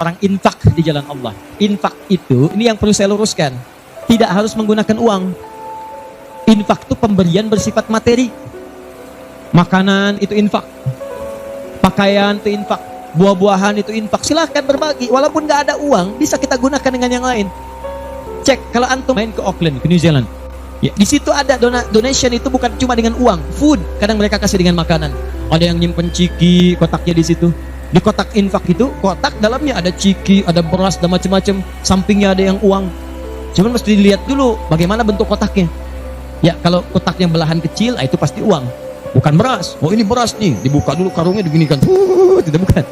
orang infak di jalan Allah. Infak itu, ini yang perlu saya luruskan, tidak harus menggunakan uang. Infak itu pemberian bersifat materi. Makanan itu infak, pakaian itu infak, buah-buahan itu infak. Silahkan berbagi, walaupun nggak ada uang, bisa kita gunakan dengan yang lain. Cek, kalau antum main ke Auckland, ke New Zealand, ya, di situ ada donation itu bukan cuma dengan uang, food. Kadang mereka kasih dengan makanan. Ada yang nyimpen ciki, kotaknya di situ. Di kotak infak itu, kotak dalamnya ada ciki, ada beras, dan macam-macam. Sampingnya ada yang uang. Cuman mesti dilihat dulu bagaimana bentuk kotaknya. Ya, kalau kotaknya belahan kecil, itu pasti uang, bukan beras. Oh, ini beras nih, dibuka dulu karungnya, diginikan. Tidak, bukan.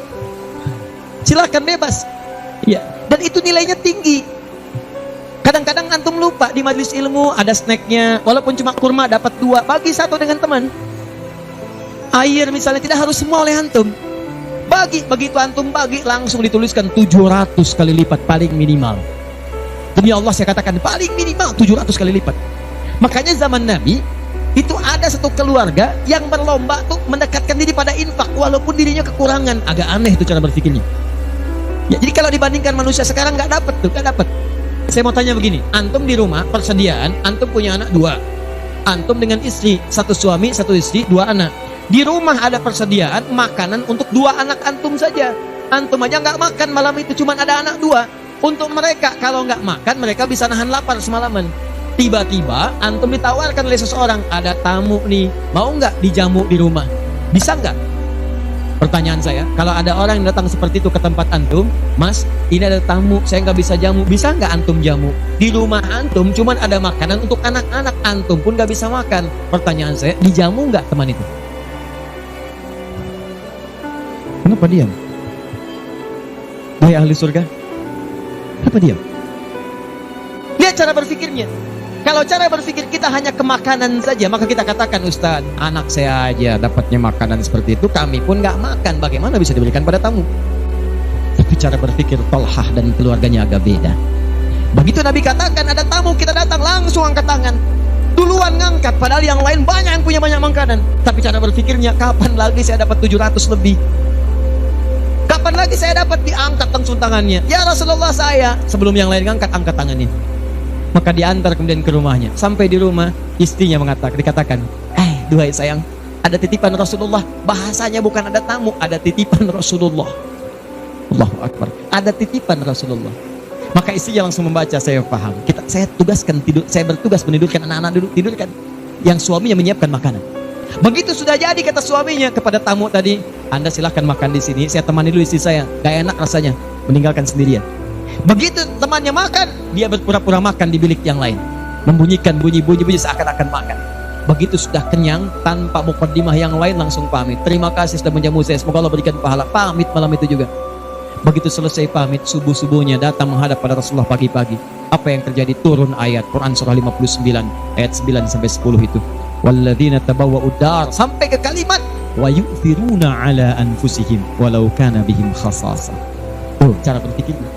Silakan bebas. Ya, dan itu nilainya tinggi. Kadang-kadang antum lupa di majelis ilmu ada snacknya, walaupun cuma kurma dapat 2, bagi 1 dengan teman. Air misalnya tidak harus semua oleh antum. Bagi, begitu antum bagi langsung dituliskan 700 kali lipat paling minimal. Demi Allah saya katakan paling minimal 700 kali lipat. Makanya zaman Nabi itu ada satu keluarga yang berlomba tuh mendekatkan diri pada infak walaupun dirinya kekurangan. Agak aneh itu cara berpikirnya. Ya, jadi kalau dibandingkan manusia sekarang nggak dapat tuh, nggak dapat. Saya mau tanya begini, antum di rumah persediaan, antum punya anak 2, antum dengan istri, 1 suami 1 istri 2 anak. Di rumah ada persediaan makanan untuk 2 anak antum saja. Antum aja nggak makan malam itu, cuma ada anak 2. Untuk mereka, kalau nggak makan mereka bisa nahan lapar semalaman. Tiba-tiba antum ditawarkan oleh seseorang, ada tamu nih, mau nggak dijamu di rumah? Bisa nggak? Pertanyaan saya, kalau ada orang yang datang seperti itu ke tempat antum, Mas, ini ada tamu, saya nggak bisa jamu, bisa nggak antum jamu? Di rumah antum cuman ada makanan untuk anak-anak, antum pun nggak bisa makan. Pertanyaan saya, dijamu nggak teman itu? Kenapa diam? Wahai ahli surga, kenapa diam? Lihat cara berpikirnya. Kalau cara berpikir kita hanya ke makanan saja, maka kita katakan, Ustaz, anak saya aja dapatnya makanan seperti itu, kami pun nggak makan, bagaimana bisa diberikan pada tamu? Tapi cara berpikir Tolhah dan keluarganya agak beda. Begitu Nabi katakan ada tamu, kita datang langsung angkat tangan, duluan ngangkat, padahal yang lain banyak yang punya banyak makanan. Tapi cara berpikirnya, kapan lagi saya dapat 700 lebih? Kapan lagi saya dapat? Diangkat langsung tangannya. Ya Rasulullah, saya. Sebelum yang lain ngangkat, angkat tangannya. Maka diantar kemudian ke rumahnya. Sampai di rumah, istrinya dikatakan, duhai sayang, ada titipan Rasulullah. Bahasanya bukan ada tamu, ada titipan Rasulullah. Allahu Akbar. Ada titipan Rasulullah. Maka istrinya langsung membaca, saya paham. Saya bertugas menidurkan anak-anak dulu, tidurkan. Yang suaminya menyiapkan makanan. Begitu sudah jadi, kata suaminya kepada tamu tadi, Anda silahkan makan di sini, saya temani dulu istri saya. Gak enak rasanya meninggalkan sendirian. Begitu temannya makan, dia berpura-pura makan di bilik yang lain, membunyikan bunyi-bunyi seakan-akan makan. Begitu sudah kenyang, tanpa mukaddimah yang lain langsung pamit. Terima kasih sudah menjamu saya, semoga Allah berikan pahala. Pamit malam itu juga. Begitu selesai pamit, subuh-subuhnya datang menghadap pada Rasulullah pagi-pagi. Apa yang terjadi? Turun ayat Quran surah 59 ayat 9 sampai 10 itu. Walladzina tabawwa'ud dar, sampai ke kalimat wa yu'thiruna ala anfusihim walau kana bihim khasasah. Oh, cara berpikirnya.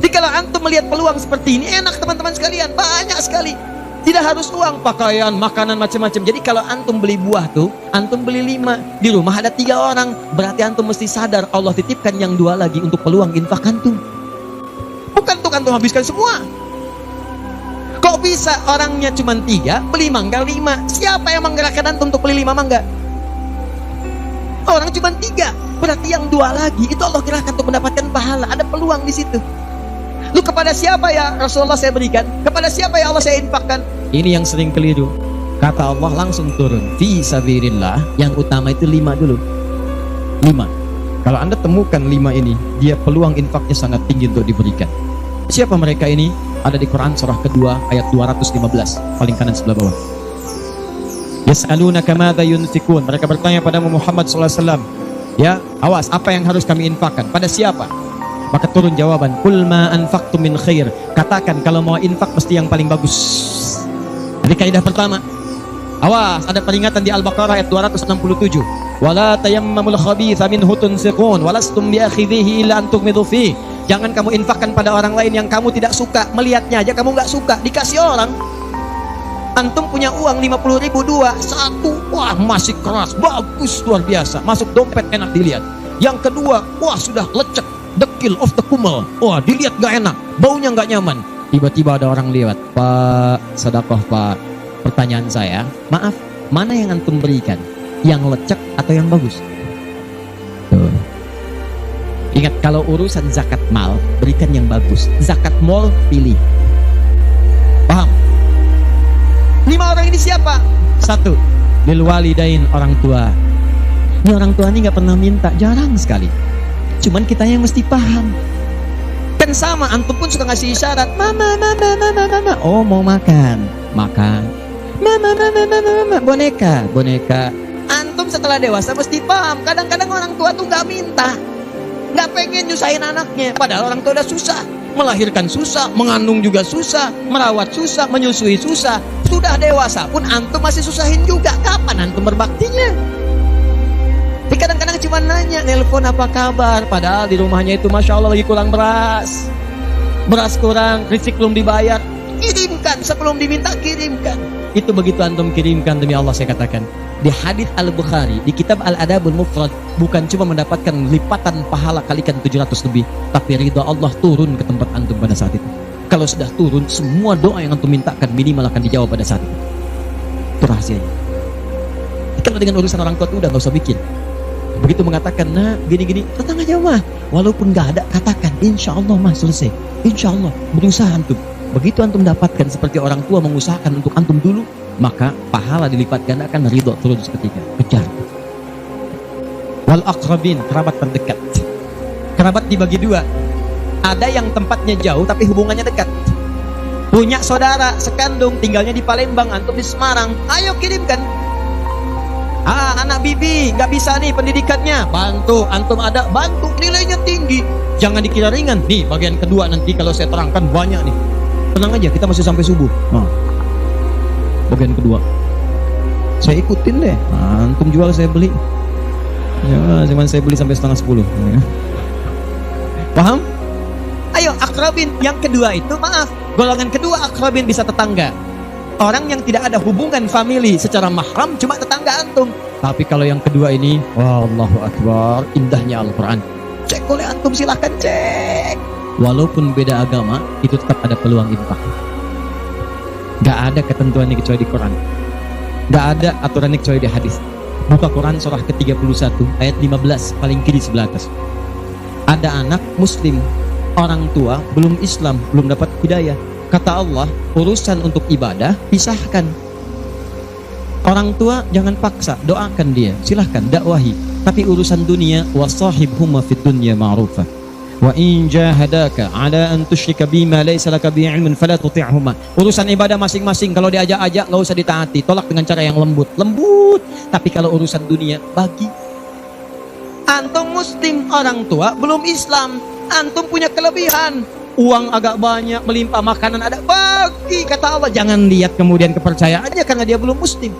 Jadi kalau antum melihat peluang seperti ini, enak teman-teman sekalian, banyak sekali. Tidak harus uang, pakaian, makanan, macam-macam. Jadi kalau antum beli buah tuh, antum beli 5, di rumah ada 3 orang, berarti antum mesti sadar Allah titipkan yang 2 lagi untuk peluang infak antum. Bukan untuk antum habiskan semua. Kok bisa orangnya cuma 3, beli mangga 5? Siapa yang menggerakkan antum untuk beli 5 mangga? Orang cuma 3, berarti yang 2 lagi itu Allah gerakkan untuk mendapatkan pahala. Ada peluang di situ. Lu kepada siapa ya Rasulullah saya berikan? Kepada siapa ya Allah saya infakkan? Ini yang sering keliru. Kata Allah langsung turun, fi sabilillah, yang utama itu 5 dulu. 5. Kalau Anda temukan 5 ini, dia peluang infaknya sangat tinggi untuk diberikan. Siapa mereka ini? Ada di Quran surah kedua ayat 215, paling kanan sebelah bawah. Yas'alunaka madza yunfikun. Mereka bertanya pada Muhammad sallallahu alaihi wasallam, ya, awas, apa yang harus kami infakkan? Pada siapa? Maka turun jawaban, qul ma anfaqtum min khair. Katakan kalau mau infak mesti yang paling bagus. Jadi kaidah pertama, awas, ada peringatan di Al-Baqarah ayat 267. Wala tayammamul khabitha minhu tunfiqun walastum biakhidhihi illa an tughmidu fi. Jangan kamu infakkan pada orang lain yang kamu tidak suka. Melihatnya aja kamu nggak suka, dikasih orang. Antum punya uang 50.000 2, 1, wah masih keras, bagus, luar biasa, masuk dompet enak dilihat. Yang kedua, wah sudah lecek, Dekil of the kumel. Wah, dilihat gak enak, baunya gak nyaman. Tiba-tiba ada orang lewat. Pak, sedekah Pak. Pertanyaan saya, maaf, mana yang antum berikan? Yang lecek atau yang bagus? Tuh. Ingat, kalau urusan zakat mal, berikan yang bagus. Zakat mal, pilih. Paham? 5 orang ini siapa? 1, lil walidain, orang tua. Ini orang tua ini gak pernah minta, jarang sekali. Cuman kita yang mesti paham. Kan sama, antum pun suka ngasih isyarat, mama, mama, mama, mama. Oh, mau makan, makan. Mama, mama, mama, mama, boneka, boneka. Antum setelah dewasa mesti paham. Kadang-kadang orang tua tuh gak minta, gak pengen nyusahin anaknya. Padahal orang tua udah susah, melahirkan susah, mengandung juga susah, merawat susah, menyusui susah. Sudah dewasa pun antum masih susahin juga. Kapan antum berbaktinya? Tapi kadang-kadang cuma nanya, nelpon apa kabar, padahal di rumahnya itu Masya Allah lagi kurang beras. Beras kurang, listrik belum dibayar. Kirimkan, sebelum diminta kirimkan. Itu begitu antum kirimkan, demi Allah saya katakan, di hadits Al-Bukhari, di kitab Al-Adabul Mufrad, bukan cuma mendapatkan lipatan pahala kalikan 700 lebih, tapi ridha Allah turun ke tempat antum pada saat itu. Kalau sudah turun, semua doa yang antum mintakan minimal akan dijawab pada saat itu. Itu rahasianya. Kalau dengan urusan orang tua itu udah gak usah bikin. Begitu mengatakan, nah gini-gini, datang aja mah. Walaupun gak ada, katakan, insya Allah mah selesai. Insya Allah, berusaha antum. Begitu antum dapatkan seperti orang tua mengusahakan untuk antum dulu, maka pahala dilipat gandakan, ridho turun seketika. Kejar. Wal aqrabin, kerabat terdekat. Kerabat dibagi 2. Ada yang tempatnya jauh tapi hubungannya dekat. Punya saudara sekandung, tinggalnya di Palembang, antum di Semarang. Ayo kirimkan. Anak bibi gak bisa nih pendidikannya, bantu, antum ada, bantu, nilainya tinggi. Jangan dikira ringan. Nih bagian kedua nanti kalau saya terangkan banyak nih. Tenang aja, kita masih sampai subuh. Bagian kedua saya ikutin deh. Antum jual saya beli. Ya, cuman saya beli sampai 9:30. Ya. Paham? Ayo akrabin. Yang kedua itu, maaf, golongan kedua akrabin bisa tetangga. Orang yang tidak ada hubungan famili secara mahram, cuma tetangga antum. Tapi kalau yang kedua ini, Allahu Akbar, indahnya Al-Quran. Cek oleh antum, silahkan cek. Walaupun beda agama, itu tetap ada peluang infak. Gak ada ketentuannya kecuali di Quran. Gak ada aturannya kecuali di hadis. Buka Quran surah ke-31 ayat 15, paling kiri sebelah atas. Ada anak muslim, orang tua belum Islam, belum dapat hidayah. Kata Allah, urusan untuk ibadah pisahkan. Orang tua jangan paksa, doakan dia, silahkan dakwahi. Tapi urusan dunia, wasahibhuma fid dunya ma'rufa. Wa in jahadaka ala an tusyrika bima laysa laka bihi ilmun fala tuti'huma. Urusan ibadah masing-masing, kalau diajak-ajak enggak usah ditaati, tolak dengan cara yang lembut. Tapi kalau urusan dunia, bagi. Antum muslim, orang tua belum Islam, antum punya kelebihan, uang agak banyak, melimpah, makanan ada, bagi. Kata Allah, jangan lihat kemudian kepercayaannya karena dia belum muslim,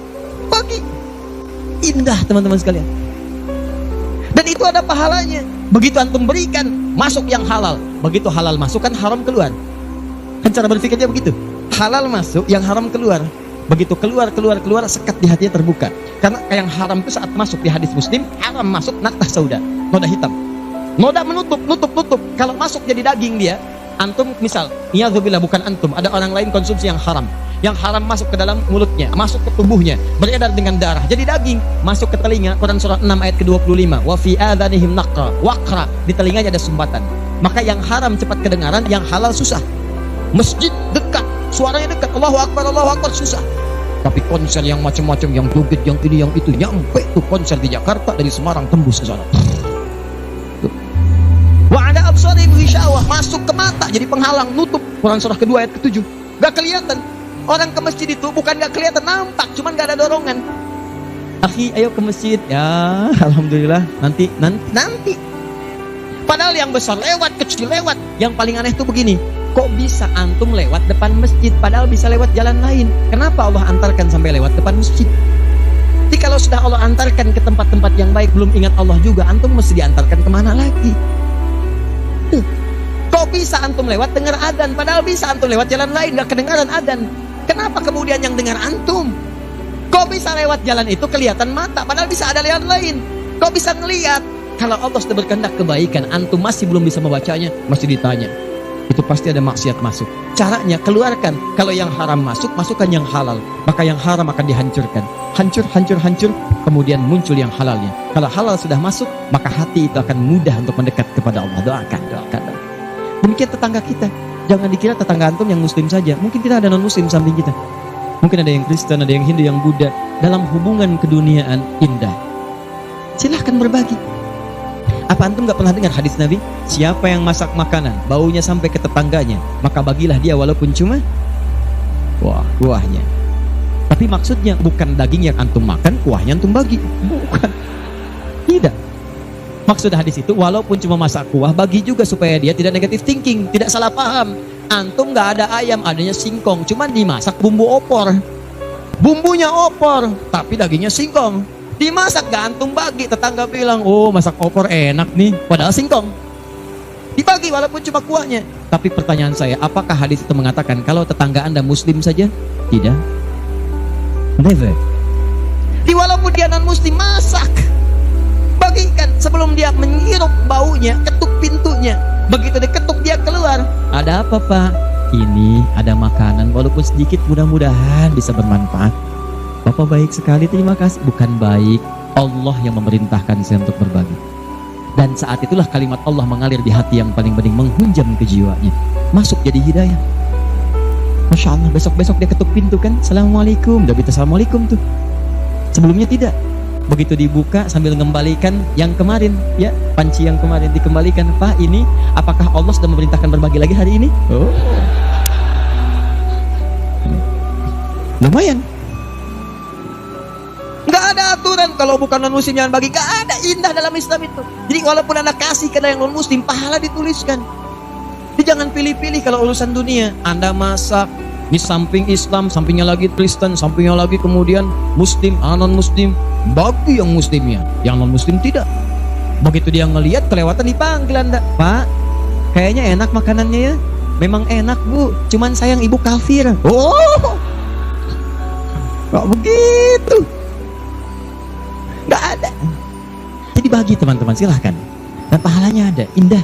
bagi. Indah teman-teman sekalian. Dan itu ada pahalanya. Begitu antum berikan, masuk yang halal. Begitu halal masuk, kan haram keluar. Kan cara berpikirnya begitu. Halal masuk, yang haram keluar. Begitu keluar, sekat di hatinya terbuka. Karena yang haram itu saat masuk di hadis Muslim, haram masuk natah sauda, noda hitam. Noda menutup. Kalau masuk jadi daging dia, antum misal, iyadzubillah, bukan antum, ada orang lain konsumsi yang haram. Yang haram masuk ke dalam mulutnya, masuk ke tubuhnya, beredar dengan darah, jadi daging, masuk ke telinga. Quran surah 6 ayat ke-25. Wa fi adhanihim waqra, di telinganya ada sumbatan. Maka yang haram cepat kedengaran, yang halal susah. Masjid dekat, suaranya dekat, Allahu Akbar susah. Tapi konser yang macam-macam, yang joget, yang ini, yang itu, nyampe tuh konser di Jakarta dari Semarang tembus ke sana. Wa ada absarihim ghishawah, masuk ke mata jadi penghalang, nutup. Quran surah kedua ayat ke-7. Gak kelihatan. Orang ke masjid itu bukan gak kelihatan, nampak, cuman gak ada dorongan. Akhi, ayo ke masjid. Ya, alhamdulillah, nanti. Padahal yang besar lewat, kecil lewat. Yang paling aneh itu begini, kok bisa antum lewat depan masjid padahal bisa lewat jalan lain? Kenapa Allah antarkan sampai lewat depan masjid? Jadi kalau sudah Allah antarkan ke tempat-tempat yang baik, belum ingat Allah juga, antum mesti diantarkan kemana lagi? Kok bisa antum lewat dengar adzan padahal bisa antum lewat jalan lain gak kedengaran adzan? Kenapa kemudian yang dengar antum? Kok bisa lewat jalan itu kelihatan mata padahal bisa ada jalan lain? Kok bisa ngelihat? Kalau Allah sudah berkehendak kebaikan, antum masih belum bisa membacanya, masih ditanya. Itu pasti ada maksiat masuk. Caranya keluarkan. Kalau yang haram masuk, masukkan yang halal. Maka yang haram akan dihancurkan. Hancur, hancur, hancur. Kemudian muncul yang halalnya. Kalau halal sudah masuk, maka hati itu akan mudah untuk mendekat kepada Allah. Doakan, doakan. Demikian tetangga kita. Jangan dikira tetangga antum yang muslim saja. Mungkin kita ada non-muslim samping kita. Mungkin ada yang Kristen, ada yang Hindu, yang Buddha. Dalam hubungan keduniaan indah. Silahkan berbagi. Apa antum gak pernah dengar hadis Nabi? Siapa yang masak makanan, baunya sampai ke tetangganya, maka bagilah dia walaupun cuma kuahnya. Tapi maksudnya bukan daging yang antum makan, kuahnya antum bagi. Bukan. Tidak. Maksud hadis itu walaupun cuma masak kuah, bagi juga supaya dia tidak negatif thinking, tidak salah paham. Antum gak ada ayam, adanya singkong, cuma dimasak bumbu opor. Bumbunya opor, tapi dagingnya singkong. Dimasak gak antum bagi, tetangga bilang, oh masak opor enak nih, padahal singkong. Dibagi walaupun cuma kuahnya. Tapi pertanyaan saya, apakah hadis itu mengatakan kalau tetangga anda muslim saja? Tidak. Never. Walaupun dia non muslim, masak, bagikan. Sebelum dia menghirup baunya, ketuk pintunya. Begitu diketuk dia keluar, ada apa pak? Ini ada makanan, walaupun sedikit, mudah-mudahan bisa bermanfaat. Bapak baik sekali, terima kasih. Bukan baik, Allah yang memerintahkan saya untuk berbagi. Dan saat itulah kalimat Allah mengalir di hati yang paling bening, menghunjam ke jiwanya. Masuk jadi hidayah. Masya Allah, besok-besok dia ketuk pintu kan, Assalamualaikum. Udah bisa Assalamualaikum tuh. Sebelumnya tidak. Begitu dibuka sambil mengembalikan yang kemarin, ya, panci yang kemarin dikembalikan. Pak, ini apakah Allah sudah memerintahkan berbagi lagi hari ini? Oh. Lumayan. Gak ada aturan kalau bukan non muslim jangan bagi. Gak ada, indah dalam Islam itu. Jadi walaupun anda kasih ke yang non muslim, pahala dituliskan. Jadi jangan pilih-pilih kalau urusan dunia. Anda masak di samping Islam, sampingnya lagi Kristen, sampingnya lagi kemudian muslim, non muslim, bagi yang muslimnya, yang non muslim tidak. Begitu dia ngelihat kelewatan, dipanggil anda, Pak, kayaknya enak makanannya ya. Memang enak bu, cuman sayang ibu kafir. Oh, kok begitu? Gak ada. Jadi bagi teman-teman, silahkan. Dan pahalanya ada, indah.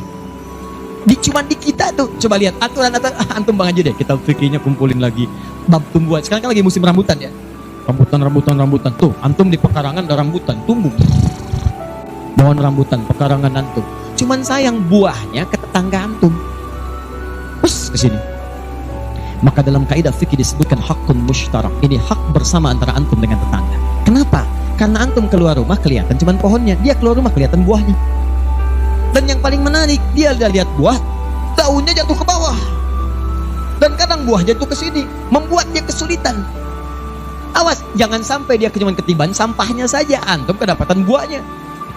Cuman di kita tuh, coba lihat aturan-aturan. Antum bang aja deh, kita fikirnya kumpulin lagi. Bab tumbuhan, sekarang kan lagi musim rambutan ya. Rambutan. Tuh, antum di pekarangan ada rambutan, tumbuh. Pohon rambutan, pekarangan antum. Cuman sayang buahnya ke tetangga antum. Terus ke sini. Maka dalam kaidah fikih disebutkan hakun mushtarak. Ini hak bersama antara antum dengan tetangga. Kenapa? Karena antum keluar rumah kelihatan cuman pohonnya, dia keluar rumah kelihatan buahnya. Dan yang paling menarik, dia udah lihat buah, daunnya jatuh ke bawah. Dan kadang buah jatuh ke sini, membuat dia kesulitan. Awas, jangan sampai dia cuma ketiban sampahnya saja, antum kedapatan buahnya.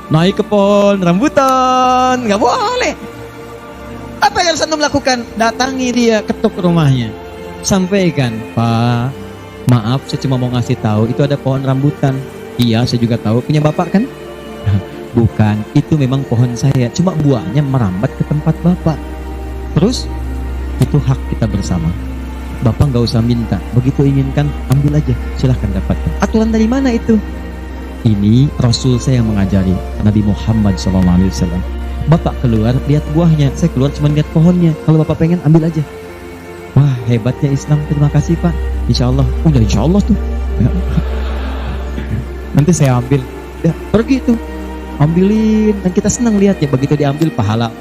Naik ke pohon rambutan, nggak boleh. Apa yang harus antum lakukan? Datangi dia, ketuk rumahnya, sampaikan, Pak, maaf, saya cuma mau ngasih tahu itu ada pohon rambutan. Iya, saya juga tahu, punya bapak kan? Bukan, itu memang pohon saya, cuma buahnya merambat ke tempat bapak. Terus, itu hak kita bersama. Bapak nggak usah minta, begitu inginkan, ambil aja, silahkan dapatkan. Aturan dari mana itu? Ini Rasul saya yang mengajari, Nabi Muhammad SAW. Bapak keluar, lihat buahnya, saya keluar cuma lihat pohonnya. Kalau bapak pengen, ambil aja. Wah, hebatnya Islam, terima kasih Pak. Insya Allah, udah insya Allah tuh. Nanti saya ambil, ya, pergi tuh, ambilin, dan kita senang lihat ya. Begitu diambil, pahala.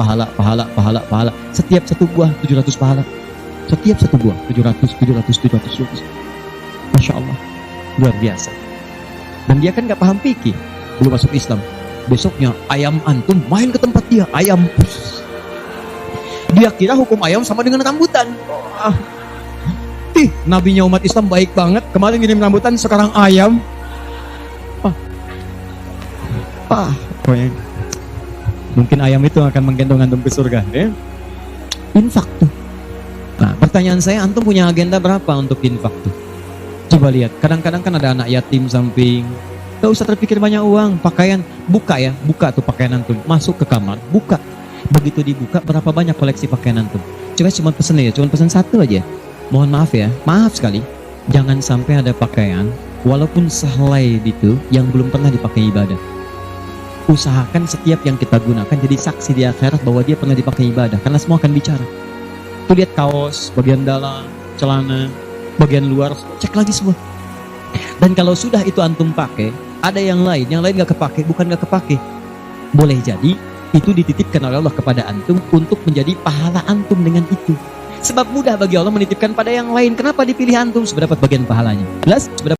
Setiap satu buah 700 pahala. Setiap satu buah 700. Masya Allah, luar biasa. Dan dia kan nggak paham fikih, belum masuk Islam. Besoknya ayam antum main ke tempat dia, ayam. Dia kira hukum ayam sama dengan rambutan. Nabinya umat Islam baik banget. Kemarin ngirim rambutan, sekarang ayam. Pokoknya mungkin ayam itu akan menggendong antum ke surga, ya? Infak tuh. Nah, pertanyaan saya, antum punya agenda berapa untuk infak tuh? Coba lihat, kadang-kadang kan ada anak yatim samping. Gak usah terpikir banyak uang, pakaian, buka tuh pakaian antum, masuk ke kamar, buka. Begitu dibuka, berapa banyak koleksi pakaian antum? Coba cuma pesen satu aja. Mohon maaf ya, maaf sekali. Jangan sampai ada pakaian, walaupun sehelai itu, yang belum pernah dipakai ibadah. Usahakan setiap yang kita gunakan jadi saksi di akhirat bahwa dia pernah dipakai ibadah, karena semua akan bicara. Tuh lihat kaos, bagian dalam, celana, bagian luar, cek lagi semua. Dan kalau sudah itu antum pakai, ada yang lain nggak kepake, bukan nggak kepake. Boleh jadi itu dititipkan oleh Allah kepada antum untuk menjadi pahala antum dengan itu. Sebab mudah bagi Allah menitipkan pada yang lain. Kenapa dipilih antum? Seberapa bagian pahalanya? Jelas?